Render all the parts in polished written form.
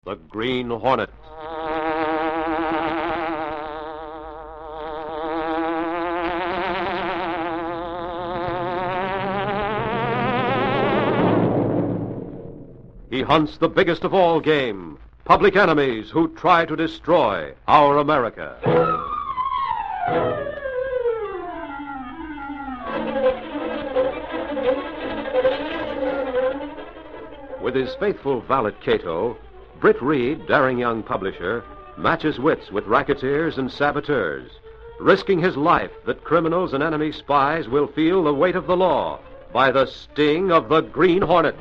the Green Hornet. He hunts the biggest of all game, public enemies who try to destroy our America. With his faithful valet Kato, Britt Reid, daring young publisher, matches wits with racketeers and saboteurs, risking his life that criminals and enemy spies will feel the weight of the law by the sting of the Green Hornet.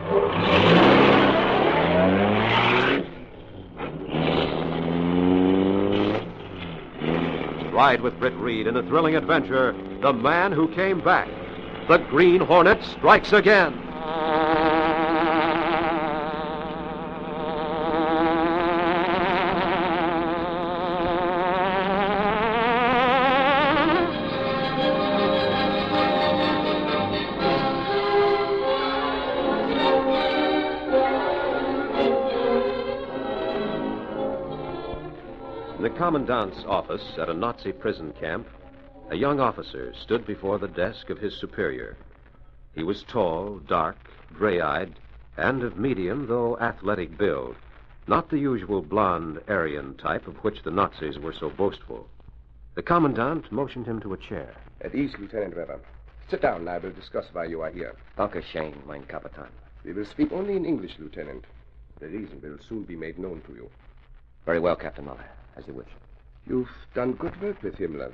Ride with Britt Reid in a thrilling adventure, The Man Who Came Back. The Green Hornet strikes again. In the commandant's office at a Nazi prison camp, a young officer stood before the desk of his superior. He was tall, dark, gray-eyed, and of medium, though athletic build, not the usual blond Aryan type of which the Nazis were so boastful. The commandant motioned him to a chair. At ease, Lieutenant Weber. Sit down, and I will discuss why you are here. Dankeschön, mein Kapitän. We will speak only in English, Lieutenant. The reason will soon be made known to you. Very well, Captain Muller. As you wish. You've done good work with Himmler.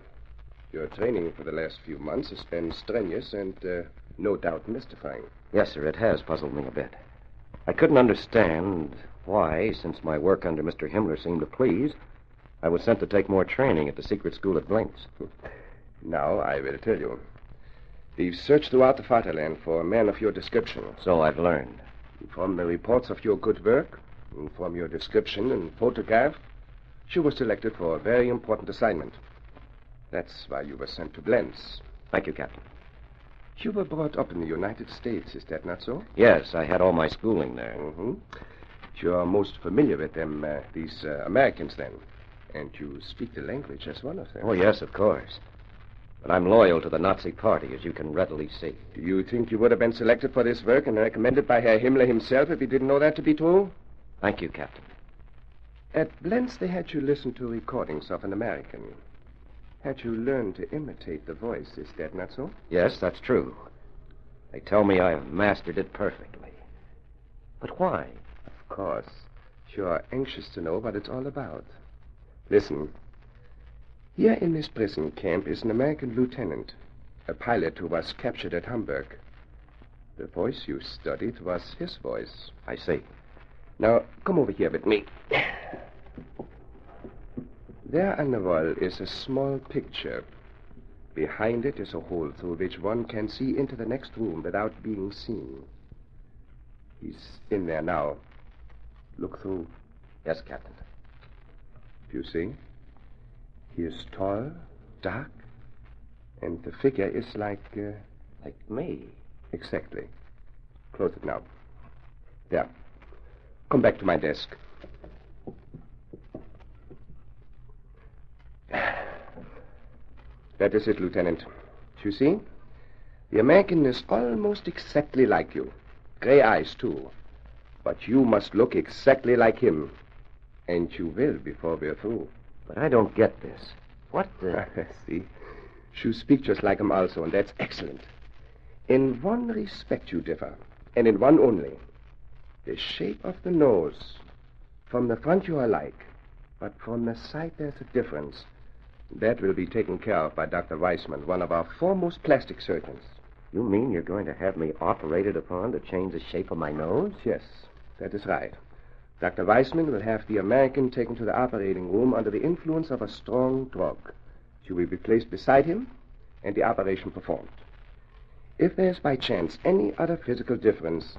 Your training for the last few months has been strenuous and, no doubt, mystifying. Yes, sir, it has puzzled me a bit. I couldn't understand why, since my work under Mr. Himmler seemed to please, I was sent to take more training at the secret school at Blinks. Now, I will tell you. We've searched throughout the Vaterland for men of your description. So I've learned. From the reports of your good work, and from your description and photograph, you were selected for a very important assignment. That's why you were sent to Blentz. Thank you, Captain. You were brought up in the United States, is that not so? Yes, I had all my schooling there. Mm-hmm. You're most familiar with them, these Americans, then. And you speak the language as one of them. Oh, yes, of course. But I'm loyal to the Nazi Party, as you can readily see. Do you think you would have been selected for this work and recommended by Herr Himmler himself if you didn't know that to be true? Thank you, Captain. At Blentz, they had you listen to recordings of an American. Had you learned to imitate the voice, is that not so? Yes, that's true. They tell me I've mastered it perfectly. But why? Of course. You are anxious to know what it's all about. Listen. Here in this prison camp is an American lieutenant, a pilot who was captured at Hamburg. The voice you studied was his voice. I see. Now, come over here with me. There on the wall is a small picture. Behind it is a hole through which one can see into the next room without being seen. He's in there now. Look through. Yes, Captain. Do you see? He is tall, dark, and the figure is like... Like me? Exactly. Close it now. There. Come back to my desk. That is it, Lieutenant. Do you see? The American is almost exactly like you. Gray eyes, too. But you must look exactly like him. And you will before we're through. But I don't get this. What the... See? You speak just like him also, and that's excellent. In one respect you differ, and in one only. The shape of the nose. From the front you are alike, but from the side there's a difference. That will be taken care of by Dr. Weissman, one of our foremost plastic surgeons. You mean you're going to have me operated upon to change the shape of my nose? Yes, that is right. Dr. Weissman will have the American taken to the operating room under the influence of a strong drug. She will be placed beside him and the operation performed. If there's by chance any other physical difference,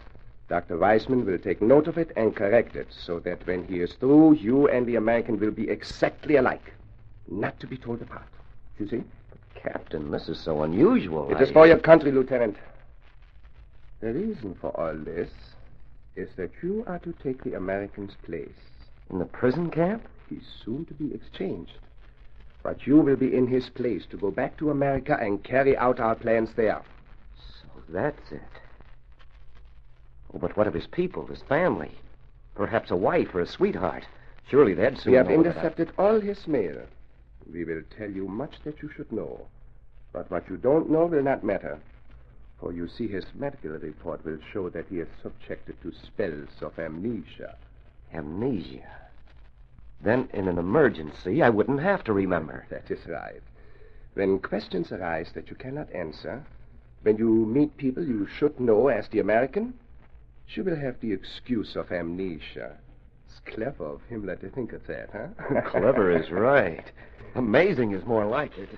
Dr. Weissman will take note of it and correct it so that when he is through, you and the American will be exactly alike. Not to be told apart. You see? Captain, this is so unusual. It is for your country, Lieutenant. The reason for all this is that you are to take the American's place. In the prison camp? He's soon to be exchanged. But you will be in his place to go back to America and carry out our plans there. So that's it. Oh, but what of his people, his family? Perhaps a wife or a sweetheart. Surely they'd soon We have know that intercepted all his mail. We will tell you much that you should know. But what you don't know will not matter. For you see, his medical report will show that he is subjected to spells of amnesia. Amnesia. Then, in an emergency, I wouldn't have to remember. That is right. When questions arise that you cannot answer, when you meet people you should know as the American, you will have the excuse of amnesia. It's clever of Himmler to think of that, huh? Clever is right. Amazing is more like it.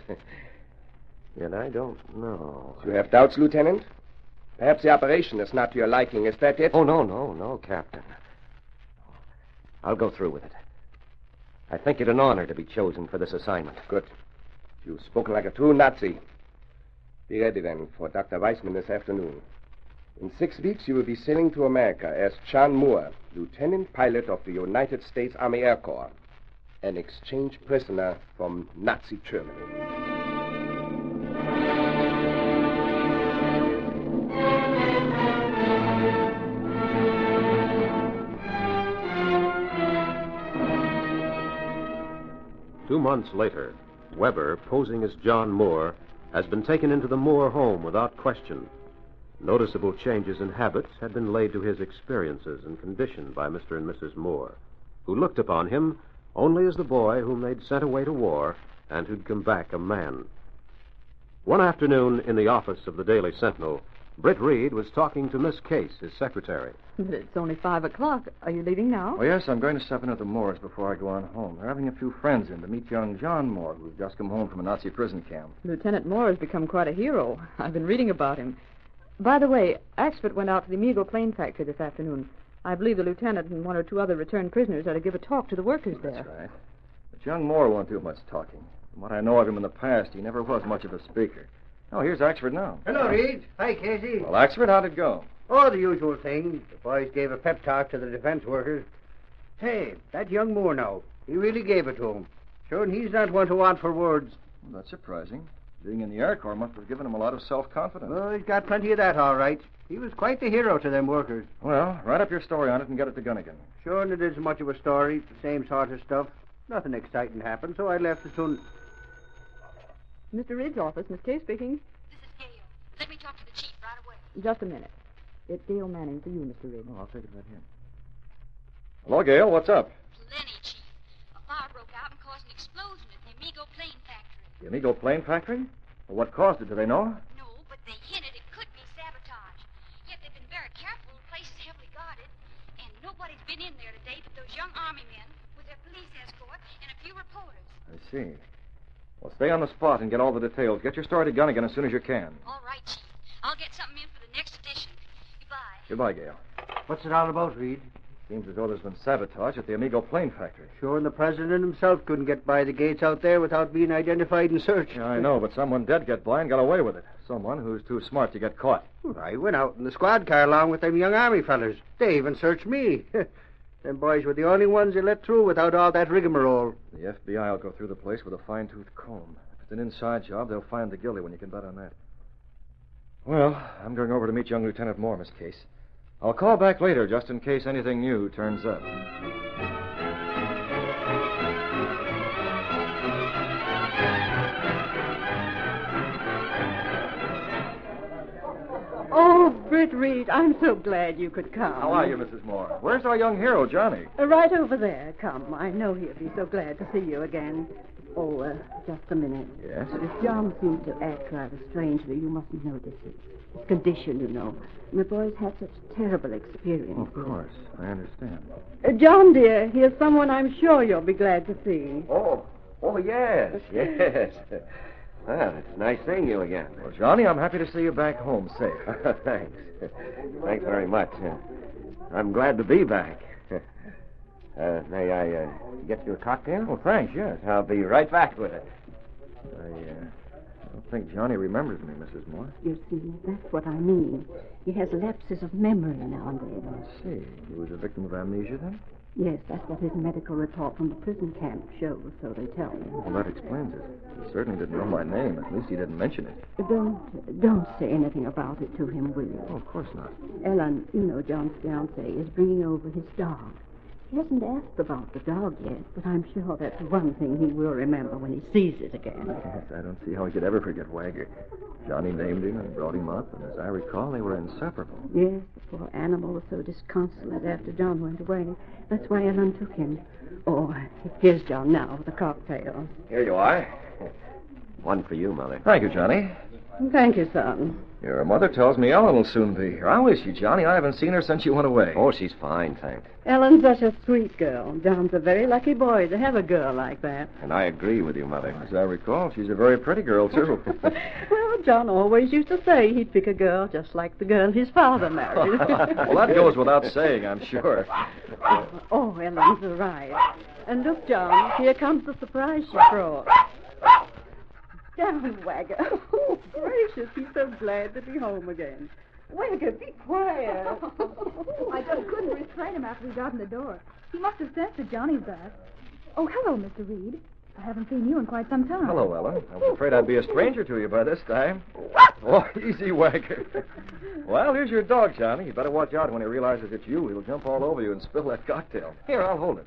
Yet I don't know. You have doubts, Lieutenant? Perhaps the operation is not to your liking. Is that it? Oh, no, Captain. I'll go through with it. I think it an honor to be chosen for this assignment. Good. You've spoken like a true Nazi. Be ready, then, for Dr. Weissman this afternoon. In 6 weeks, you will be sailing to America as John Moore, Lieutenant Pilot of the United States Army Air Corps, an exchange prisoner from Nazi Germany. 2 months later, Weber, posing as John Moore, has been taken into the Moore home without question. Noticeable changes in habits had been laid to his experiences and condition by Mr. and Mrs. Moore, who looked upon him only as the boy whom they'd sent away to war and who'd come back a man. One afternoon in the office of the Daily Sentinel, Britt Reid was talking to Miss Case, his secretary. But it's only 5 o'clock. Are you leaving now? Oh, yes, I'm going to step in at the Moores before I go on home. They're having a few friends in to meet young John Moore, who's just come home from a Nazi prison camp. Lieutenant Moore has become quite a hero. I've been reading about him. By the way, Axford went out to the Amigo plane factory this afternoon. I believe the lieutenant and 1 or 2 other returned prisoners are to give a talk to the workers there. That's right. But young Moore won't do much talking. From what I know of him in the past, he never was much of a speaker. Oh, here's Axford now. Hello, Reed. Hi, Casey. Well, Axford, how'd it go? Oh, the usual thing. The boys gave a pep talk to the defense workers. Hey, that young Moore now, he really gave it to him. Sure, and he's not one to want for words. Well, that's surprising. Being in the Air Corps must have given him a lot of self-confidence. Well, he's got plenty of that, all right. He was quite the hero to them workers. Well, write up your story on it and get it to Gunnigan. Sure, and it isn't much of a story. The same sort of stuff. Nothing exciting happened, so I left as soon... Mr. Reed's office. Miss Kay speaking. This is Gail. Let me talk to the chief right away. Just a minute. It's Gail Manning for you, Mr. Reed. Oh, I'll take it right here. Hello, Gail. What's up? Plenty, chief. A fire broke out and caused an explosion at the Amigo plane factory. The Amigo plane factory? Well, what caused it? Do they know? No, but they hinted it could be sabotage. Yet they've been very careful. The place is heavily guarded. And nobody's been in there today but those young army men with their police escort and a few reporters. I see. Well, stay on the spot and get all the details. Get your story to Gunnigan as soon as you can. All right, chief. I'll get something in for the next edition. Goodbye. Goodbye, Gail. What's it all about, Reed? Seems as though there's been sabotage at the Amigo plane factory. Sure, and the president himself couldn't get by the gates out there without being identified and searched. Yeah, I know, but someone did get by and got away with it. Someone who's too smart to get caught. I went out in the squad car along with them young army fellers. They even searched me. Them boys were the only ones they let through without all that rigmarole. The FBI will go through the place with a fine-tooth comb. If it's an inside job, they'll find the guilty when you can bet on that. Well, I'm going over to meet young Lieutenant Moore, Miss Case. I'll call back later just in case anything new turns up. Oh, Britt Reed, I'm so glad you could come. How are you, Mrs. Moore? Where's our young hero, Johnny? Right over there. Come. I know he'll be so glad to see you again. Oh, just a minute. Yes? John seems to act rather strangely. You mustn't notice it. His condition, you know. And the boy's had such terrible experiences. Of course. I understand. John, dear, here's someone I'm sure you'll be glad to see. Oh, yes. Well, it's nice seeing you again. Well, Johnny, I'm happy to see you back home safe. Thanks. Thanks very much. I'm glad to be back. May I get you a cocktail? Oh, thanks, yes. I'll be right back with it. I don't think Johnny remembers me, Mrs. Moore. You see, that's what I mean. He has lapses of memory now and then. I see. He was a victim of amnesia, then? Yes, that's what his medical report from the prison camp shows, so they tell me. Well, that explains it. He certainly didn't know my name. At least he didn't mention it. Don't say anything about it to him, will you? Oh, of course not. Ellen, you know John's fiance is bringing over his dog. He hasn't asked about the dog yet, but I'm sure that's one thing he will remember when he sees it again. Yes, I don't see how he could ever forget Wagger. Johnny named him and brought him up, and as I recall, they were inseparable. Yes, the poor animal was so disconsolate after John went away. That's why Ellen took him. Oh, here's John now with the cocktail. Here you are. One for you, Mother. Thank you, Johnny. Thank you, son. Your mother tells me Ellen will soon be here. How is she, Johnny? I haven't seen her since you went away. Oh, she's fine, thanks. Ellen's such a sweet girl. John's a very lucky boy to have a girl like that. And I agree with you, Mother. As I recall, she's a very pretty girl, too. Well, John always used to say he'd pick a girl just like the girl his father married. Well, that goes without saying, I'm sure. Oh, Ellen's arrived. And look, John, here comes the surprise she brought. Down, Wagger. Oh, gracious, he's so glad to be home again. Wagger, be quiet. I just couldn't restrain him after we got in the door. He must have sensed that Johnny's back. Oh, hello, Mr. Reid. I haven't seen you in quite some time. Hello, Ellen. I was afraid I'd be a stranger to you by this time. Oh, easy, Wagger. Well, here's your dog, Johnny. You better watch out when he realizes it's you. He'll jump all over you and spill that cocktail. Here, I'll hold it.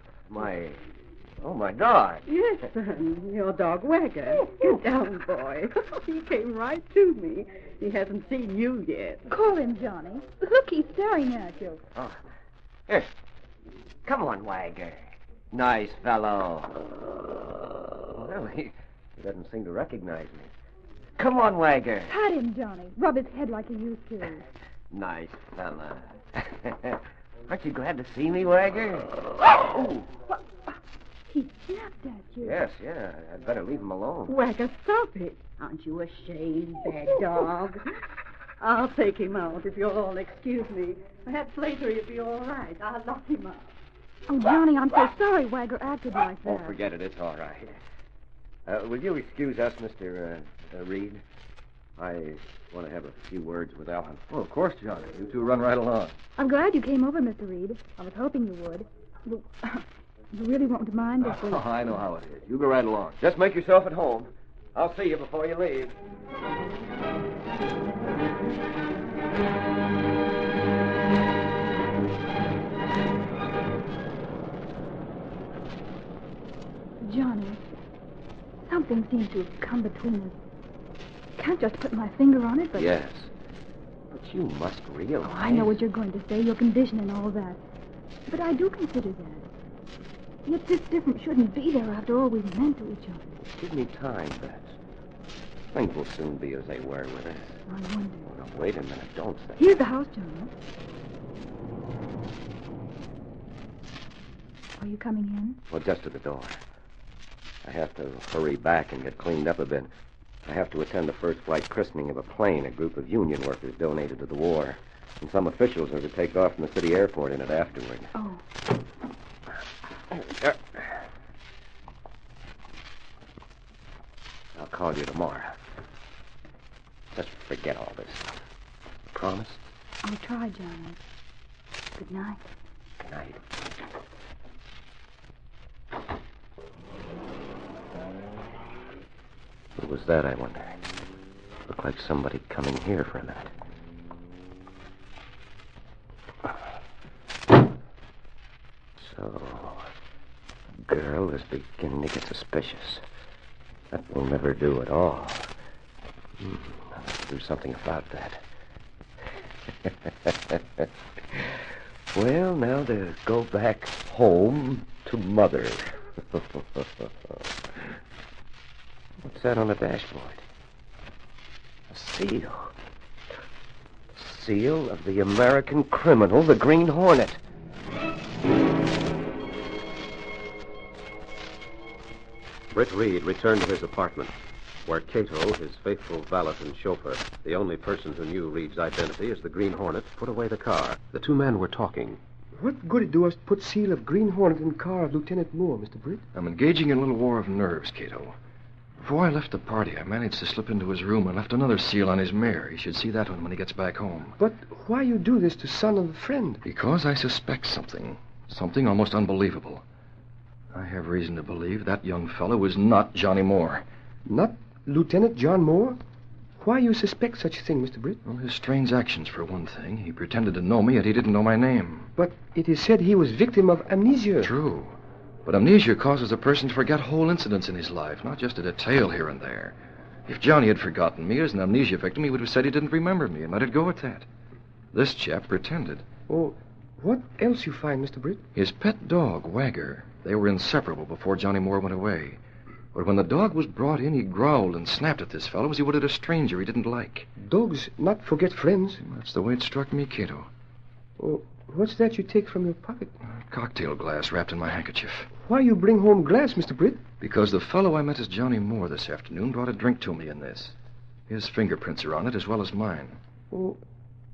Oh, my God. Yes, son, your dog Wagger. Get down, boy. He came right to me. He hasn't seen you yet. Call him, Johnny. Look, he's staring at you. Oh. Here. Come on, Wagger. Nice fellow. Well, he doesn't seem to recognize me. Come on, Wagger. Pat him, Johnny. Rub his head like he used to. Nice fella. Aren't you glad to see me, Wagger? Oh. He snapped at you. Yes, yeah. I'd better leave him alone. Wagger, stop it. Aren't you ashamed, bad dog? I'll take him out if you'll all excuse me. Perhaps later he'll be all right. I'll lock him up. Oh, Johnny, I'm so sorry Wagger acted like that. Oh, forget it. It's all right. Will you excuse us, Mr. Reid? I want to have a few words with Ellen. Oh, of course, Johnny. You two run right along. I'm glad you came over, Mr. Reid. I was hoping you would. You really won't mind if we... Oh, I know how it is. You go right along. Just make yourself at home. I'll see you before you leave. Johnny, something seems to have come between us. Can't just put my finger on it, but... Yes. But you must realize... Oh, I know what you're going to say, your condition and all that. But I do consider that. Yet this difference shouldn't be there after all we've meant to each other. Give me time, Bess. Things will soon be as they were with us. I wonder. Oh, now, wait a minute. Don't say... Here's the house, Johnny. Are you coming in? Well, just to the door. I have to hurry back and get cleaned up a bit. I have to attend the first flight christening of a plane a group of union workers donated to the war. And some officials are to take off from the city airport in it afterward. Oh. I'll call you tomorrow. Just forget all this stuff. Promise? I'll try, Johnny. Good night. Good night. Who was that, I wonder? Looked like somebody coming here for a minute. So, the girl is beginning to get suspicious. That will never do at all. I'll have to do something about that. Well, now to go back home to Mother. What's that on the dashboard? A seal. Seal of the American criminal, the Green Hornet. Britt Reid returned to his apartment, where Kato, his faithful valet and chauffeur, the only person who knew Reid's identity as the Green Hornet, put away the car. The two men were talking. What good it do us to put seal of Green Hornet in car of Lieutenant Moore, Mr. Britt? I'm engaging in a little war of nerves, Kato. Before I left the party, I managed to slip into his room and left another seal on his mare. He should see that one when he gets back home. But why you do this to son of a friend? Because I suspect something. Something almost unbelievable. I have reason to believe that young fellow is not Johnny Moore. Not Lieutenant John Moore? Why you suspect such a thing, Mr. Britt? Well, his strange actions, for one thing. He pretended to know me, yet he didn't know my name. But it is said he was victim of amnesia. True. But amnesia causes a person to forget whole incidents in his life, not just a detail here and there. If Johnny had forgotten me as an amnesia victim, he would have said he didn't remember me and let it go at that. This chap pretended. Oh, what else you find, Mr. Britt? His pet dog, Wagger. They were inseparable before Johnny Moore went away. But when the dog was brought in, he growled and snapped at this fellow as he would at a stranger he didn't like. Dogs not forget friends. That's the way it struck me, Kato. Oh, what's that you take from your pocket? A cocktail glass wrapped in my handkerchief. Why you bring home glass, Mr. Britt? Because the fellow I met as Johnny Moore this afternoon brought a drink to me in this. His fingerprints are on it as well as mine. Oh,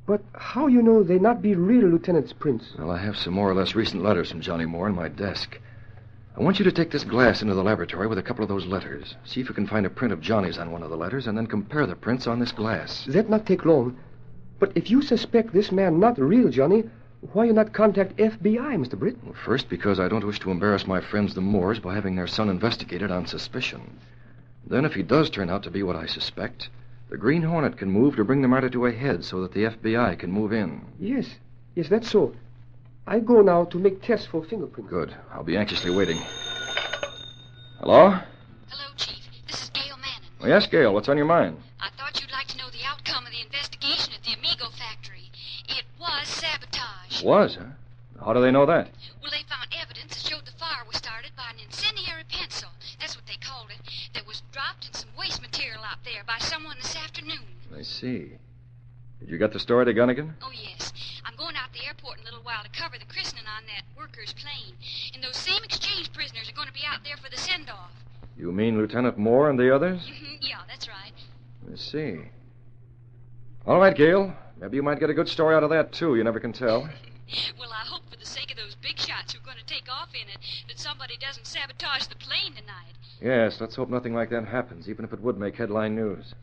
but how you know they not be real Lieutenant's prints? Well, I have some more or less recent letters from Johnny Moore in my desk. I want you to take this glass into the laboratory with a couple of those letters. See if you can find a print of Johnny's on one of the letters, and then compare the prints on this glass. That not take long. But if you suspect this man not real Johnny, why you not contact FBI, Mr. Britt? Well, first, because I don't wish to embarrass my friends the Moores by having their son investigated on suspicion. Then, if he does turn out to be what I suspect, the Green Hornet can move to bring the matter to a head so that the FBI can move in. Yes, that's so. I go now to make tests for fingerprints. Good. I'll be anxiously waiting. Hello? Hello, Chief. This is Gail Manning. Oh, yes, Gail. What's on your mind? I thought you'd like to know the outcome of the investigation at the Amigo factory. It was sabotage. Was, huh? How do they know that? Well, they found evidence that showed the fire was started by an incendiary pencil. That's what they called it. That was dropped in some waste material out there by someone this afternoon. I see. Did you get the story to Gunnigan? Oh, yes. I'm going out to the airport in a little while to cover the christening on that worker's plane. And those same exchange prisoners are going to be out there for the send-off. You mean Lieutenant Moore and the others? Yeah, that's right. I see. All right, Gail. Maybe you might get a good story out of that, too. You never can tell. Well, I hope for the sake of those big shots who are going to take off in it that somebody doesn't sabotage the plane tonight. Yes, let's hope nothing like that happens, even if it would make headline news.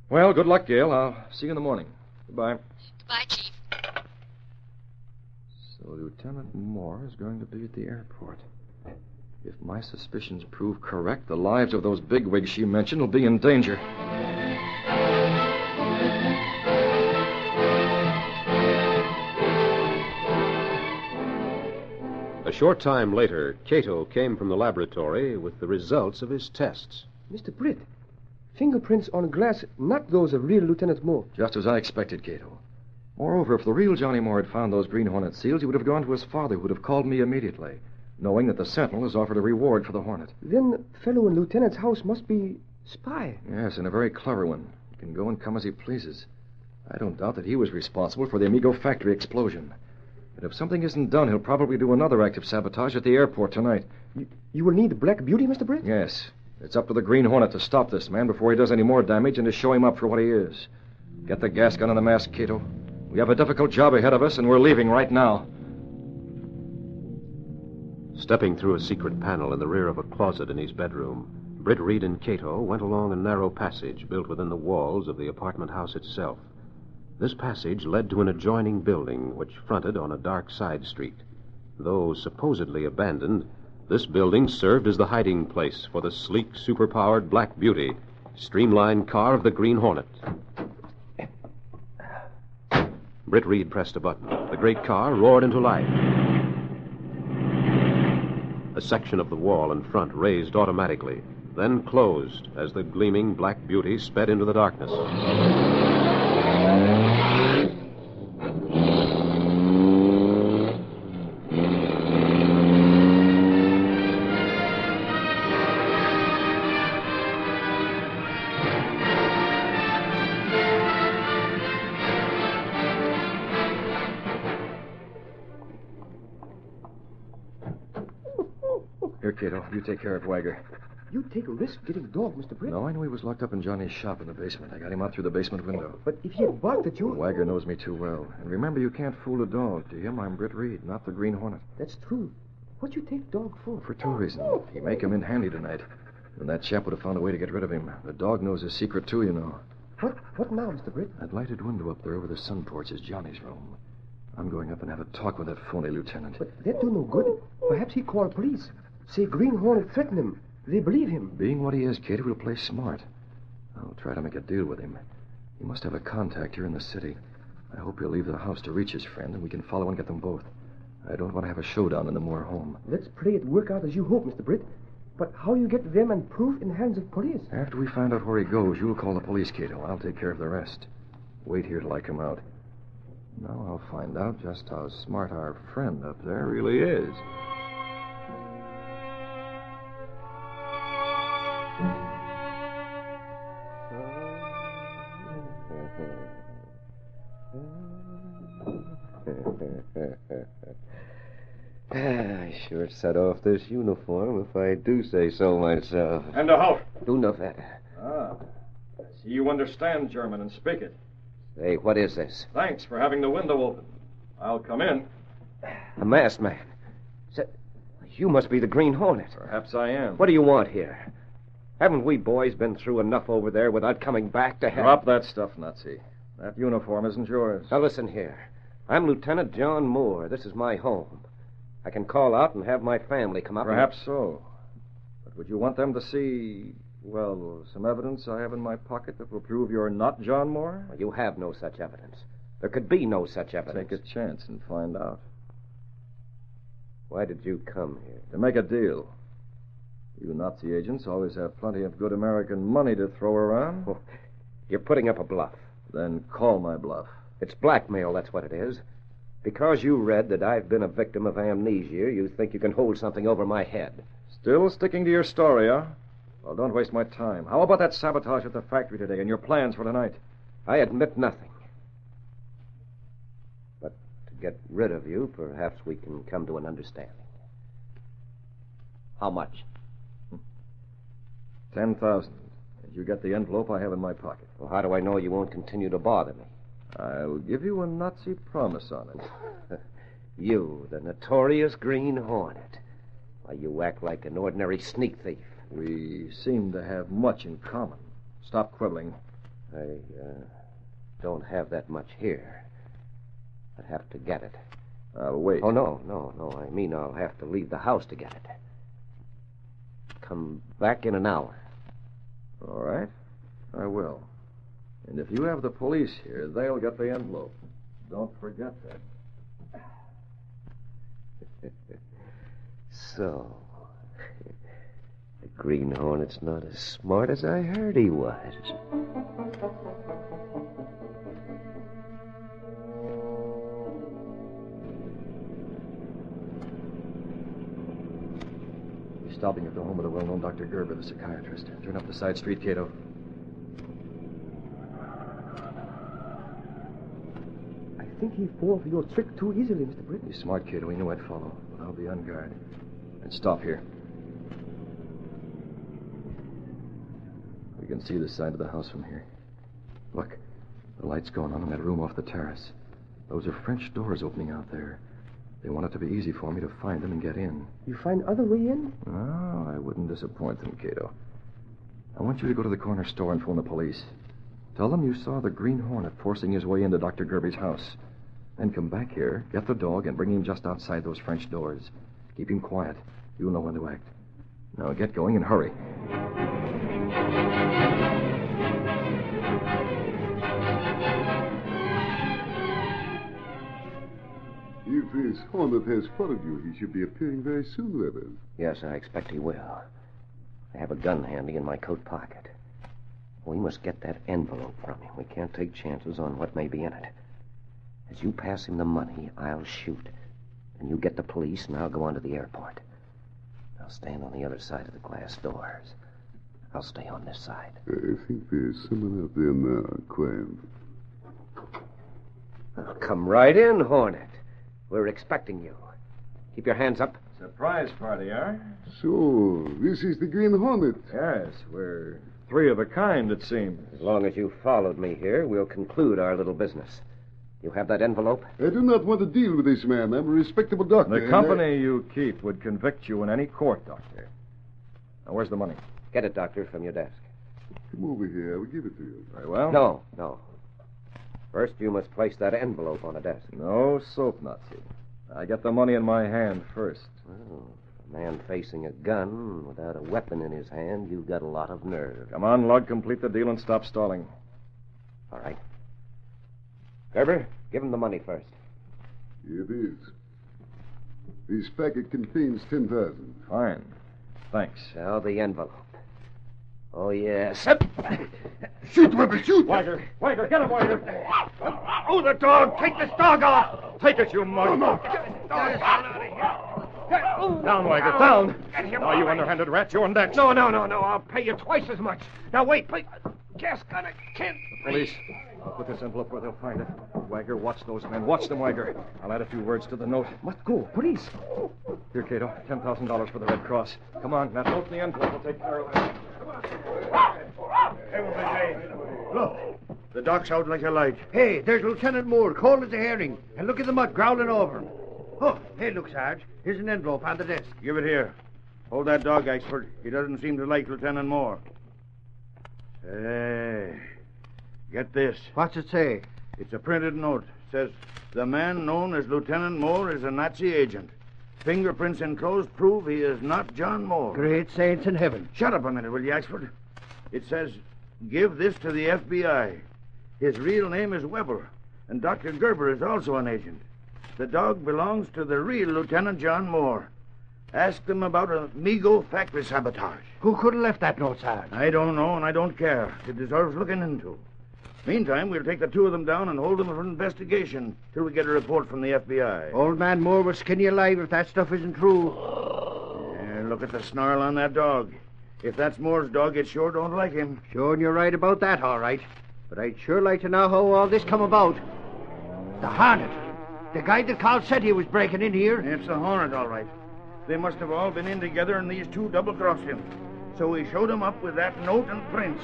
Well, good luck, Gail. I'll see you in the morning. Goodbye. Goodbye, Chief. So Lieutenant Moore is going to be at the airport. If my suspicions prove correct, the lives of those bigwigs she mentioned will be in danger. A short time later, Kato came from the laboratory with the results of his tests. Mr. Britt, fingerprints on glass, not those of real Lieutenant Moore. Just as I expected, Kato. Moreover, if the real Johnny Moore had found those Green Hornet seals, he would have gone to his father, who would have called me immediately, knowing that the Sentinel has offered a reward for the Hornet. Then fellow in Lieutenant's house must be spy. Yes, and a very clever one. He can go and come as he pleases. I don't doubt that he was responsible for the Amigo factory explosion. But if something isn't done, he'll probably do another act of sabotage at the airport tonight. You will need the Black Beauty, Mr. Britt? Yes. It's up to the Green Hornet to stop this man before he does any more damage and to show him up for what he is. Get the gas gun and the mask, Kato. We have a difficult job ahead of us, and we're leaving right now. Stepping through a secret panel in the rear of a closet in his bedroom, Britt Reid and Kato went along a narrow passage built within the walls of the apartment house itself. This passage led to an adjoining building which fronted on a dark side street. Though supposedly abandoned, this building served as the hiding place for the sleek, superpowered Black Beauty, streamlined car of the Green Hornet. Britt Reid pressed a button. The great car roared into life. A section of the wall in front raised automatically, then closed as the gleaming Black Beauty sped into the darkness. Here, Kato, you take care of Wagger. You take a risk getting a dog, Mr. Britt. No, I knew he was locked up in Johnny's shop in the basement. I got him out through the basement window. But if he had barked at you... Wagger knows me too well. And remember, you can't fool a dog. To him, I'm Britt Reid, not the Green Hornet. That's true. What you take dog for? For two reasons. He may come in handy tonight. And that chap would have found a way to get rid of him. The dog knows his secret, too, you know. What now, Mr. Britt? That lighted window up there over the sun porch is Johnny's room. I'm going up and have a talk with that phony lieutenant. But that do no good. Perhaps he called police. Say Green Hornet threatened him. They believe him. Being what he is, Kato will play smart. I'll try to make a deal with him. He must have a contact here in the city. I hope he'll leave the house to reach his friend, and we can follow and get them both. I don't want to have a showdown in the Moore home. Let's pray it work out as you hope, Mr. Britt. But how you get them and proof in the hands of police? After we find out where he goes, you'll call the police, Kato. I'll take care of the rest. Wait here till I come out. Now I'll find out just how smart our friend up there really is. I sure set off this uniform if I do say so myself. And a halt. Do nothing. Ah. I see you understand German and speak it. Hey, what is this? Thanks for having the window open. I'll come in. A masked man. You must be the Green Hornet. Perhaps I am. What do you want here? Haven't we boys been through enough over there without coming back to hell? Drop that stuff, Nazi. That uniform isn't yours. Now listen here. I'm Lieutenant John Moore. This is my home. I can call out and have my family come up. Perhaps so. But would you want them to see, well, some evidence I have in my pocket that will prove you're not John Moore? Well, you have no such evidence. There could be no such evidence. Take a chance and find out. Why did you come here? To make a deal. You Nazi agents always have plenty of good American money to throw around. Oh, you're putting up a bluff. Then call my bluff. It's blackmail, that's what it is. Because you read that I've been a victim of amnesia, you think you can hold something over my head. Still sticking to your story, huh? Well, don't waste my time. How about that sabotage at the factory today and your plans for tonight? I admit nothing. But to get rid of you, perhaps we can come to an understanding. How much? 10,000. And you get the envelope I have in my pocket. Well, how do I know you won't continue to bother me? I'll give you a Nazi promise on it. You, the notorious Green Hornet. Why, you act like an ordinary sneak thief. We seem to have much in common. Stop quibbling. I don't have that much here. I'd have to get it. I'll wait. Oh, no. I mean, I'll have to leave the house to get it. Come back in an hour. All right. I will. And if you have the police here, they'll get the envelope. Don't forget that. So, the Green Hornet's not as smart as I heard he was. He's stopping at the home of the well-known Dr. Gerber, the psychiatrist. Turn up the side street, Kato. I think he falls for your trick too easily, Mr. Britt. He's smart, Kato. He knew I'd follow. But I'll be on guard. And stop here. We can see the side of the house from here. Look, the light's going on in that room off the terrace. Those are French doors opening out there. They want it to be easy for me to find them and get in. You find other way in? Oh, I wouldn't disappoint them, Kato. I want you to go to the corner store and phone the police. Tell them you saw the Green Hornet forcing his way into Dr. Gerby's house. Then come back here, get the dog, and bring him just outside those French doors. Keep him quiet. You'll know when to act. Now get going and hurry. If this Hornet has followed you, he should be appearing very soon, Reverend. Yes, I expect he will. I have a gun handy in my coat pocket. We must get that envelope from him. We can't take chances on what may be in it. As you pass him the money, I'll shoot. And you get the police, and I'll go on to the airport. I'll stand on the other side of the glass doors. I'll stay on this side. I think there's someone out there now, Quam. Well, come right in, Hornet. We're expecting you. Keep your hands up. Surprise party, huh? So, this is the Green Hornet. Yes, we're three of a kind, it seems. As long as you followed me here, we'll conclude our little business. You have that envelope? I do not want to deal with this man. I'm a respectable doctor. The company you keep would convict you in any court, Doctor. Now, where's the money? Get it, Doctor, from your desk. Come over here. I will give it to you. Very well. No. First, you must place that envelope on a desk. No soap, Nazi. I get the money in my hand first. Oh, a man facing a gun without a weapon in his hand, you've got a lot of nerve. Come on, Lug, complete the deal and stop stalling. All right. Gerber, give him the money first. Here it is. This packet contains 10,000. Fine. Thanks. Now the envelope. Oh, yes. Shoot, Weber, shoot! Wiger, get him, Wiger. Oh, the dog! Take this dog off! Take it, you mug. Down, Wiger, down. Now, you underhanded rat, you're next. No. I'll pay you twice as much. Now, wait, please. Just gonna can't. Police. I'll put this envelope where they'll find it. Wagger, watch those men. Watch them, Wagger. I'll add a few words to the note. What go? Police. Here, Kato. $10,000 for the Red Cross. Come on. That note in the envelope will take care of it. Look, the dog's out like a light. Hey, there's Lieutenant Moore, cold as a herring. And look at the mud growling over. Oh, hey, look, Sarge. Here's an envelope on the desk. Give it here. Hold that dog, Axford. He doesn't seem to like Lieutenant Moore. Hey, get this. What's it say? It's a printed note. It says, the man known as Lieutenant Moore is a Nazi agent. Fingerprints enclosed prove he is not John Moore. Great saints in heaven. Shut up a minute, will you, Axford? It says, give this to the FBI. His real name is Weber, and Dr. Gerber is also an agent. The dog belongs to the real Lieutenant John Moore. Ask them about a Migo factory sabotage. Who could have left that note, Sarge? I don't know, and I don't care. It deserves looking into. Meantime, we'll take the two of them down and hold them for investigation till we get a report from the FBI. Old man Moore will skin you alive if that stuff isn't true. Yeah, look at the snarl on that dog. If that's Moore's dog, it sure don't like him. Sure, and you're right about that, all right. But I'd sure like to know how all this come about. The Hornet. The guy that Carl said he was breaking in here. It's the Hornet, all right. They must have all been in together, and these two double-crossed him. So we showed him up with that note and prints.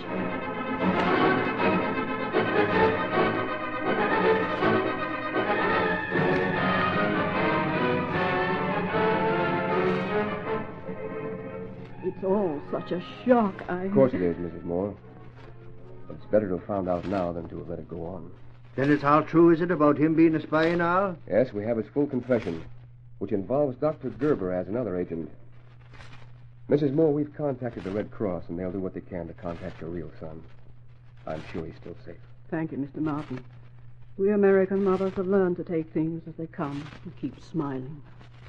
It's all such a shock. Of course it is, Mrs. Moore. But it's better to have found out now than to have let it go on. Then it's all true, is it, about him being a spy and all? Yes, we have his full confession, which involves Dr. Gerber as another agent. Mrs. Moore, we've contacted the Red Cross, and they'll do what they can to contact your real son. I'm sure he's still safe. Thank you, Mr. Martin. We American mothers have learned to take things as they come and keep smiling.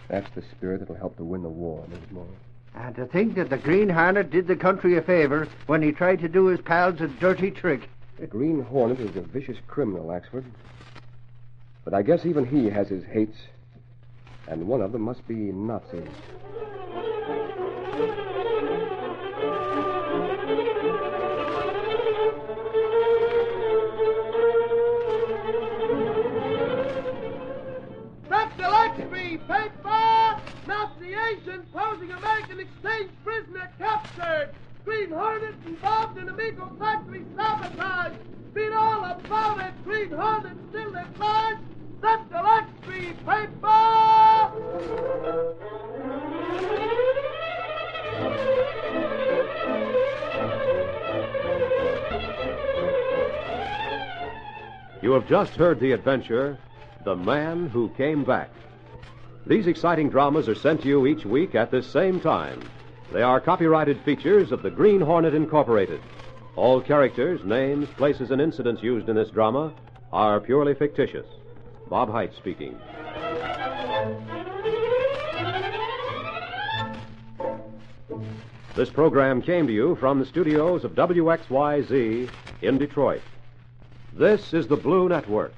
That's the spirit that'll help to win the war, Mrs. Moore. And to think that the Green Hornet did the country a favor when he tried to do his pals a dirty trick. The Green Hornet is a vicious criminal, Axford. But I guess even he has his hates, and one of them must be Nazis. That's Gillespie, paper! Nazi agent posing American exchange prisoner captured. Green Hornet involved in illegal factory sabotage. Read all about it. Green Hornet still at large. That's Gillespie, paper! You have just heard the adventure, The Man Who Came Back. These exciting dramas are sent to you each week at this same time. They are copyrighted features of the Green Hornet Incorporated. All characters, names, places, and incidents used in this drama are purely fictitious. Bob Height speaking. This program came to you from the studios of WXYZ in Detroit. This is the Blue Network.